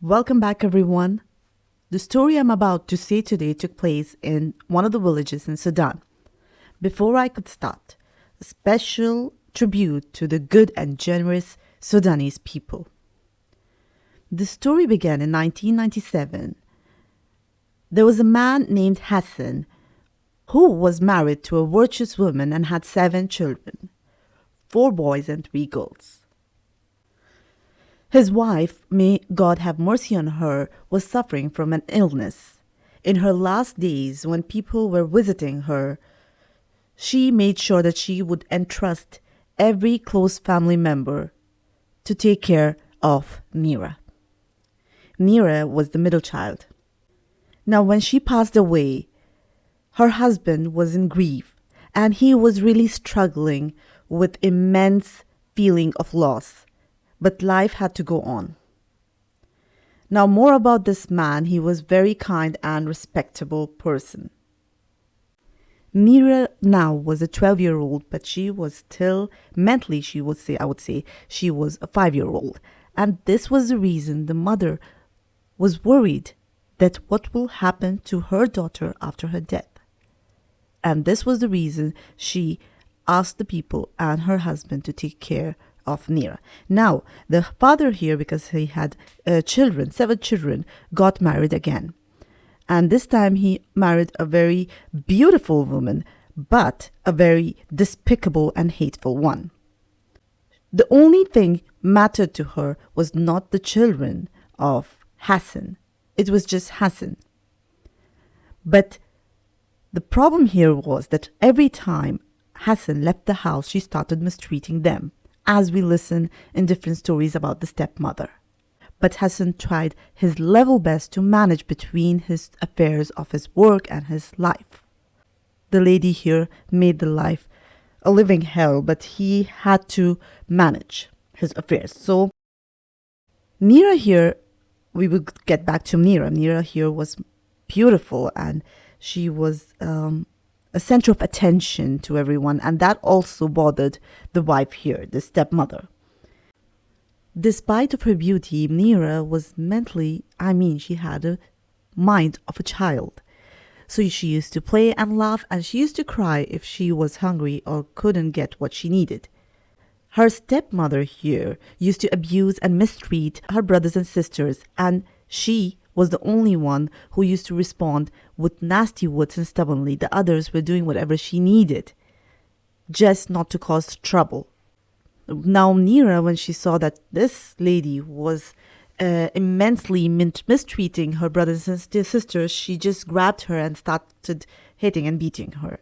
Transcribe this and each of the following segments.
Welcome back, everyone. The story I'm about to say today took place in one of the villages in Sudan. Before I could start, a special tribute to the good and generous Sudanese people. The story began in 1997. There was a man named Hassan who was married to a virtuous woman and had 7 children, 4 boys and 3 girls. His wife, may God have mercy on her, was suffering from an illness. In her last days, when people were visiting her, she made sure that she would entrust every close family member to take care of Munira. Munira was the middle child. Now, when she passed away, her husband was in grief, and he was really struggling with immense feeling of loss. But life had to go on. Now, more about this man. He was very kind and respectable person. Munira now was a 12-year-old, but she was still mentally, I would say, she was a 5-year-old. And this was the reason the mother was worried that what will happen to her daughter after her death. And this was the reason she asked the people and her husband to take care of Munira. Now, the father here, because he had 7 children, got married again. And this time he married a very beautiful woman, but a very despicable and hateful one. The only thing mattered to her was not the children of Hassan. It was just Hassan. But the problem here was that every time Hassan left the house, she started mistreating them, as we listen in different stories about the stepmother. But Hassan tried his level best to manage between his affairs of his work and his life. The lady here made the life a living hell, but he had to manage his affairs. So Munira here, we will get back to Munira. Munira here was beautiful, and she was a center of attention to everyone, and that also bothered the wife here, the stepmother. Despite of her beauty, Munira was mentally, she had a mind of a child. So she used to play and laugh, and she used to cry if she was hungry or couldn't get what she needed. Her stepmother here used to abuse and mistreat her brothers and sisters, and she was the only one who used to respond with nasty words and stubbornly. The others were doing whatever she needed, just not to cause trouble. Now, Munira, when she saw that this lady was immensely mistreating her brothers and sisters, she just grabbed her and started hitting and beating her.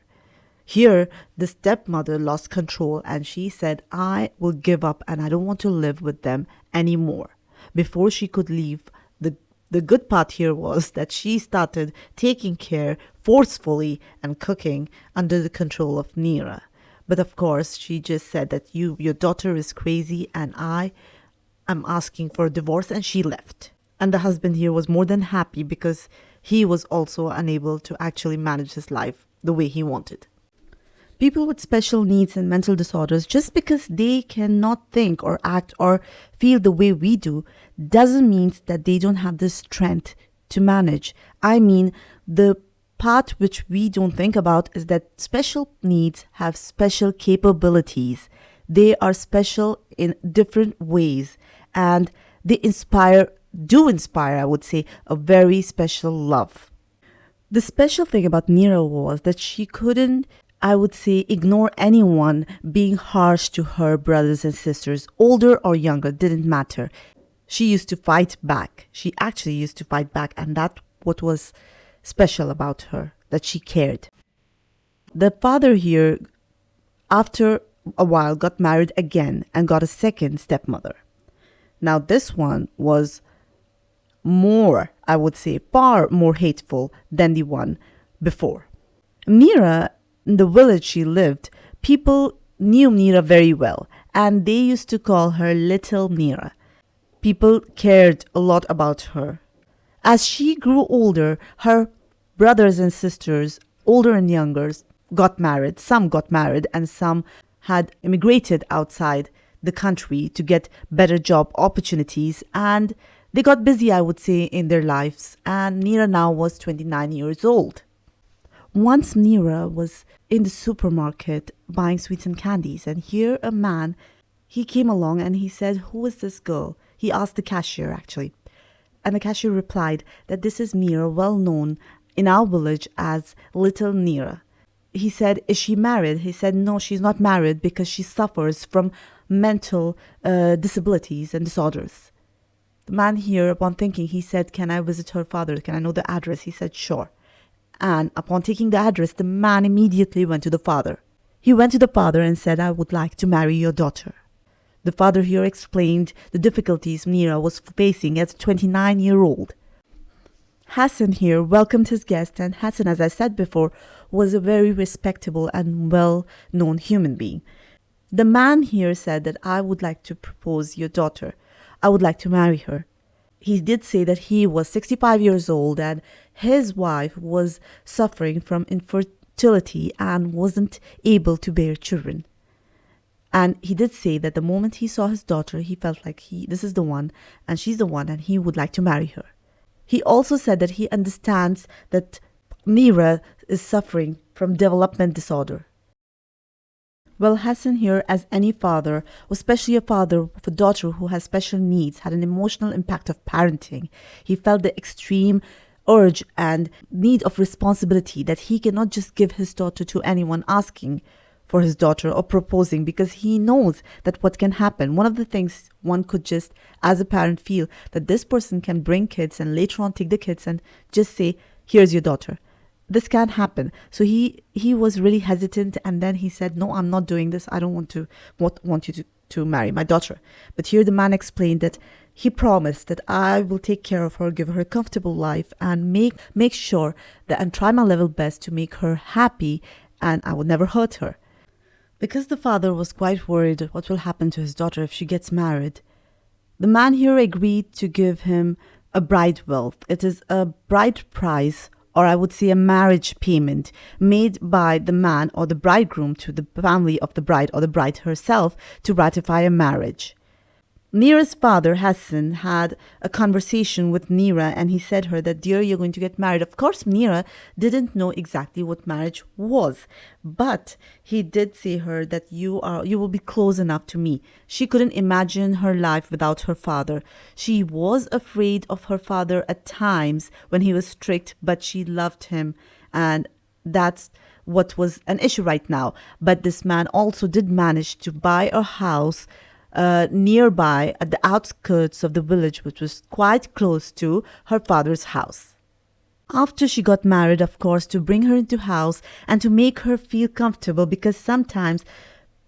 Here, the stepmother lost control, and she said, "I will give up and I don't want to live with them anymore." Before she could leave, the good part here was that she started taking care forcefully and cooking under the control of Munira. But of course, she just said that your daughter is crazy and I am asking for a divorce, and she left. And the husband here was more than happy because he was also unable to actually manage his life the way he wanted. People with special needs and mental disorders, just because they cannot think or act or feel the way we do, doesn't mean that they don't have the strength to manage. The part which we don't think about is that special needs have special capabilities. They are special in different ways, and they inspire, I would say, a very special love. The special thing about Munira was that she couldn't, I would say, ignore anyone being harsh to her brothers and sisters, older or younger, didn't matter. She used to fight back. She actually used to fight back, and that's what was special about her, that she cared. The father here, after a while, got married again and got a second stepmother. Now, this one was more, I would say, far more hateful than the one before. Munira, in the village she lived, people knew Munira very well, and they used to call her Little Munira. People cared a lot about her. As she grew older, her brothers and sisters, older and younger, got married. Some got married, and some had immigrated outside the country to get better job opportunities, and They got busy, I would say, in their lives, and Munira now was 29 years old. Once Munira was in the supermarket buying sweets and candies, and here a man, he came along and he said, "Who is this girl?" He asked the cashier actually. And the cashier replied that this is Munira, well known in our village as Little Munira. He said, "Is she married?" He said, "No, she's not married because she suffers from mental disabilities and disorders." The man here, upon thinking, he said, "Can I visit her father? Can I know the address?" He said, "Sure." And upon taking the address, the man immediately went to the father. He went to the father and said, "I would like to marry your daughter." The father here explained the difficulties Munira was facing as a 29-year-old. Hassan here welcomed his guest, and Hassan, as I said before, was a very respectable and well-known human being. The man here said that, "I would like to propose your daughter. I would like to marry her." He did say that he was 65 years old and his wife was suffering from infertility and wasn't able to bear children. And he did say that the moment he saw his daughter, he felt like this is the one and she's the one and he would like to marry her. He also said that he understands that Munira is suffering from development disorder. Well, Hassan here, as any father, especially a father of a daughter who has special needs, had an emotional impact of parenting. He felt the extreme urge and need of responsibility that he cannot just give his daughter to anyone asking for his daughter or proposing, because he knows that what can happen. One of the things one could just, as a parent, feel that this person can bring kids and later on take the kids and just say, "Here's your daughter." This can't happen. So he was really hesitant, and then he said, "No, I'm not doing this. I don't want you to marry my daughter." But here the man explained that he promised that, "I will take care of her, give her a comfortable life, and make sure that and try my level best to make her happy, and I will never hurt her." Because the father was quite worried what will happen to his daughter if she gets married, the man here agreed to give him a bride wealth. It is a bride price, or I would say a marriage payment made by the man or the bridegroom to the family of the bride or the bride herself to ratify a marriage. Munira's father, Hassan, had a conversation with Munira, and he said her that, "Dear, you're going to get married." Of course, Munira didn't know exactly what marriage was, but he did say her that you will be close enough to me. She couldn't imagine her life without her father. She was afraid of her father at times when he was strict, but she loved him, and that's what was an issue right now. But this man also did manage to buy a house nearby at the outskirts of the village, which was quite close to her father's house. After she got married, of course, to bring her into house and to make her feel comfortable, because sometimes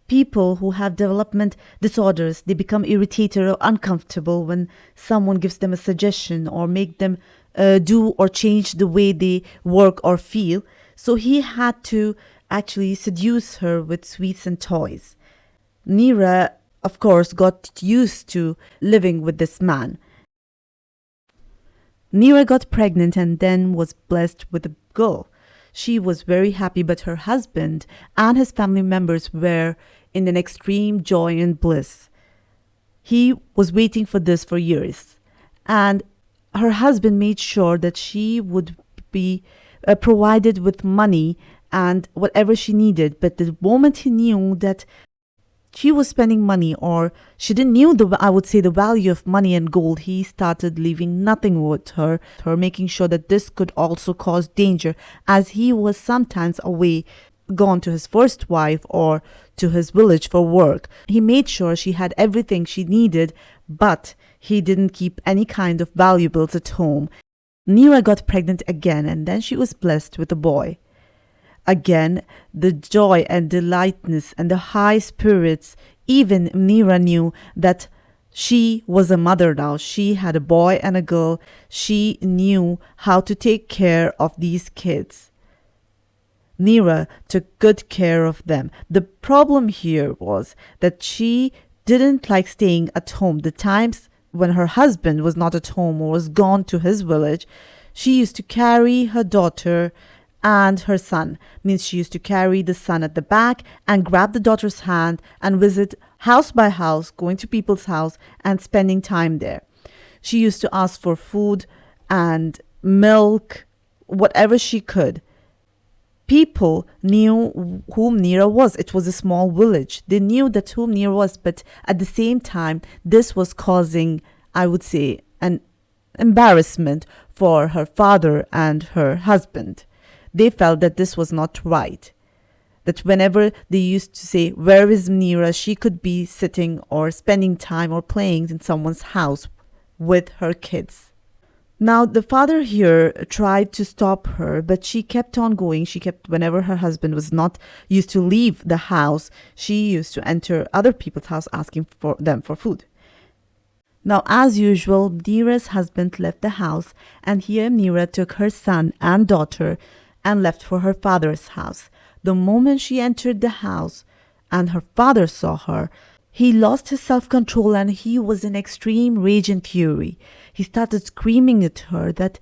people who have development disorders, they become irritated or uncomfortable when someone gives them a suggestion or make them do or change the way they work or feel. So he had to actually seduce her with sweets and toys. Munira, of course, got used to living with this man. Munira got pregnant and then was blessed with a girl. She was very happy, but her husband and his family members were in an extreme joy and bliss. He was waiting for this for years, and her husband made sure that she would be provided with money and whatever she needed. But the moment he knew that she was spending money, or she didn't knew the value of money and gold, he started leaving nothing with her, making sure that this could also cause danger, as he was sometimes away, gone to his first wife or to his village for work. He made sure she had everything she needed, but he didn't keep any kind of valuables at home. Munira got pregnant again, and then she was blessed with a boy. Again, the joy and delightness and the high spirits, even Munira knew that she was a mother now. She had a boy and a girl. She knew how to take care of these kids. Munira took good care of them. The problem here was that she didn't like staying at home. The times when her husband was not at home or was gone to his village, she used to carry her daughter and her son. Means she used to carry the son at the back and grab the daughter's hand and visit house by house, going to people's house and spending time there. She used to ask for food and milk, whatever she could. People knew who Munira was. It was a small village. They knew that who Munira was, but at the same time, this was causing, I would say, an embarrassment for her father and her husband. They felt that this was not right. That whenever they used to say, "Where is Munira?" she could be sitting or spending time or playing in someone's house with her kids. Now, the father here tried to stop her, but she kept on going. Whenever her husband was not used to leave the house, she used to enter other people's house asking for them for food. Now, as usual, Munira's husband left the house, and here Munira took her son and daughter and left for her father's house. The moment she entered the house and her father saw her, he lost his self-control and he was in extreme rage and fury. He started screaming at her that,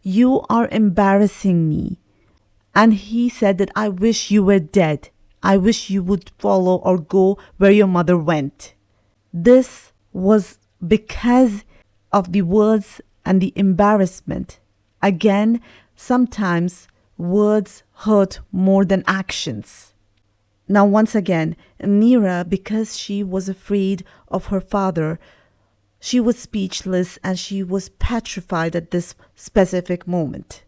"You are embarrassing me." And he said that, "I wish you were dead. I wish you would follow or go where your mother went." This was because of the words and the embarrassment. Again, sometimes words hurt more than actions. Now, once again, Munira, because she was afraid of her father, she was speechless and she was petrified at this specific moment.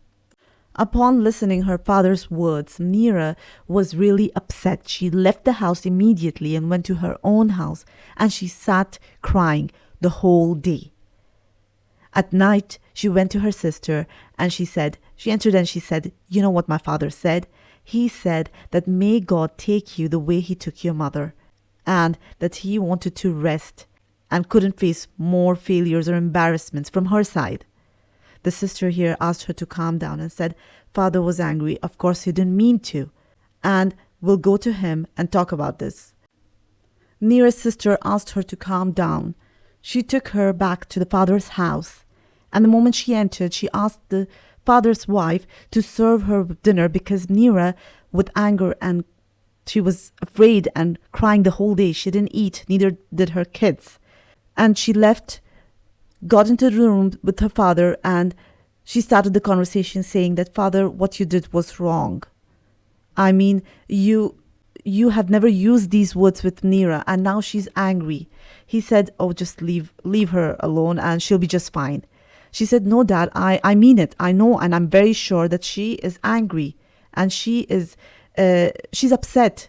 Upon listening her father's words, Munira was really upset. She left the house immediately and went to her own house, and she sat crying the whole day. At night, she went to her sister and she entered and she said, "You know what my father said? He said that may God take you the way he took your mother, and that he wanted to rest and couldn't face more failures or embarrassments from her side." The sister here asked her to calm down and said, "Father was angry. Of course, he didn't mean to. And we'll go to him and talk about this." Munira's sister asked her to calm down. She took her back to the father's house. And the moment she entered, she asked the father's wife to serve her with dinner because Munira, with anger, and she was afraid and crying the whole day. She didn't eat, neither did her kids. And she left, got into the room with her father, and she started the conversation saying that, "Father, what you did was wrong. I mean, you have never used these words with Munira, and now she's angry." He said, "Oh, just leave her alone and she'll be just fine." She said, "No, Dad, I mean it. I know, and I'm very sure that she is angry and she's upset.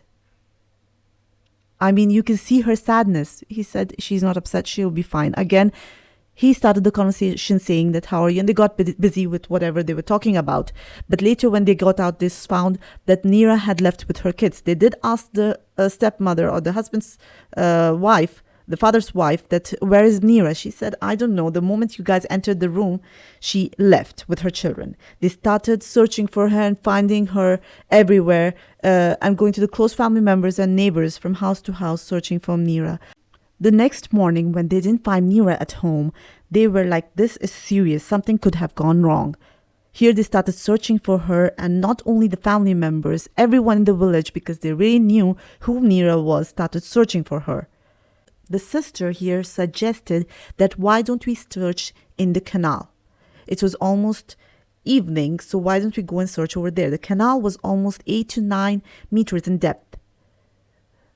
I mean, you can see her sadness." He said, "She's not upset. She'll be fine." Again, he started the conversation saying that, "How are you?" And they got busy with whatever they were talking about. But later when they got out, they found that Munira had left with her kids. They did ask the stepmother or the husband's wife, the father's wife, that, "Where is Munira?" She said, "I don't know. The moment you guys entered the room, she left with her children." They started searching for her and finding her everywhere and going to the close family members and neighbors from house to house searching for Munira. The next morning, when they didn't find Munira at home, they were like, "This is serious. Something could have gone wrong." Here they started searching for her, and not only the family members, everyone in the village, because they really knew who Munira was, started searching for her. The sister here suggested that, "Why don't we search in the canal?" It was almost evening, so why don't we go and search over there? The canal was almost 8 to 9 meters in depth.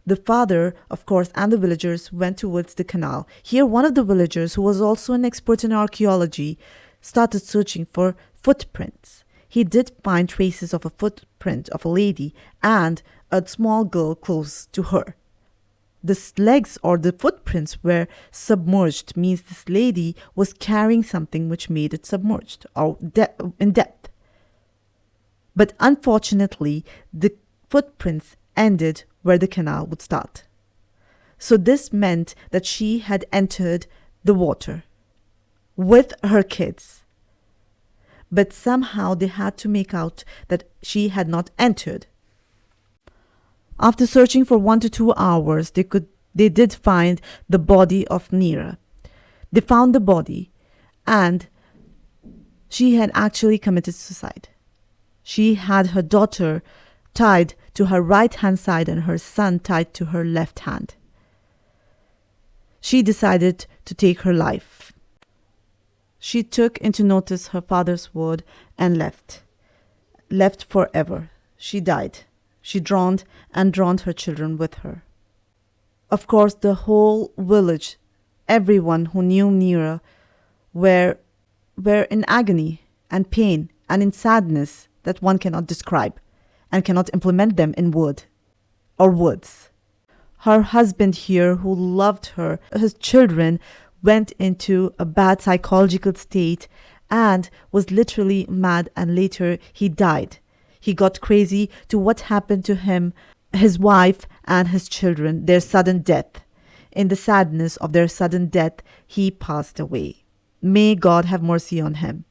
The father, of course, and the villagers went towards the canal. Here, one of the villagers, who was also an expert in archaeology, started searching for footprints. He did find traces of a footprint of a lady and a small girl close to her. The legs or the footprints were submerged, means this lady was carrying something which made it submerged or in depth. But unfortunately, the footprints ended where the canal would start. So this meant that she had entered the water with her kids. But somehow they had to make out that she had not entered. After searching for 1 to 2 hours, they did find the body of Munira. They found the body, and she had actually committed suicide. She had her daughter tied to her right hand side and her son tied to her left hand. She decided to take her life. She took into notice her father's word and left. Left forever. She died. She drowned and drowned her children with her. Of course, the whole village, everyone who knew Munira, were in agony and pain and in sadness that one cannot describe and cannot implement them in word or words. Her husband here, who loved her, his children, went into a bad psychological state and was literally mad, and later he died. He got crazy to what happened to him, his wife and his children, their sudden death. In the sadness of their sudden death, he passed away. May God have mercy on him.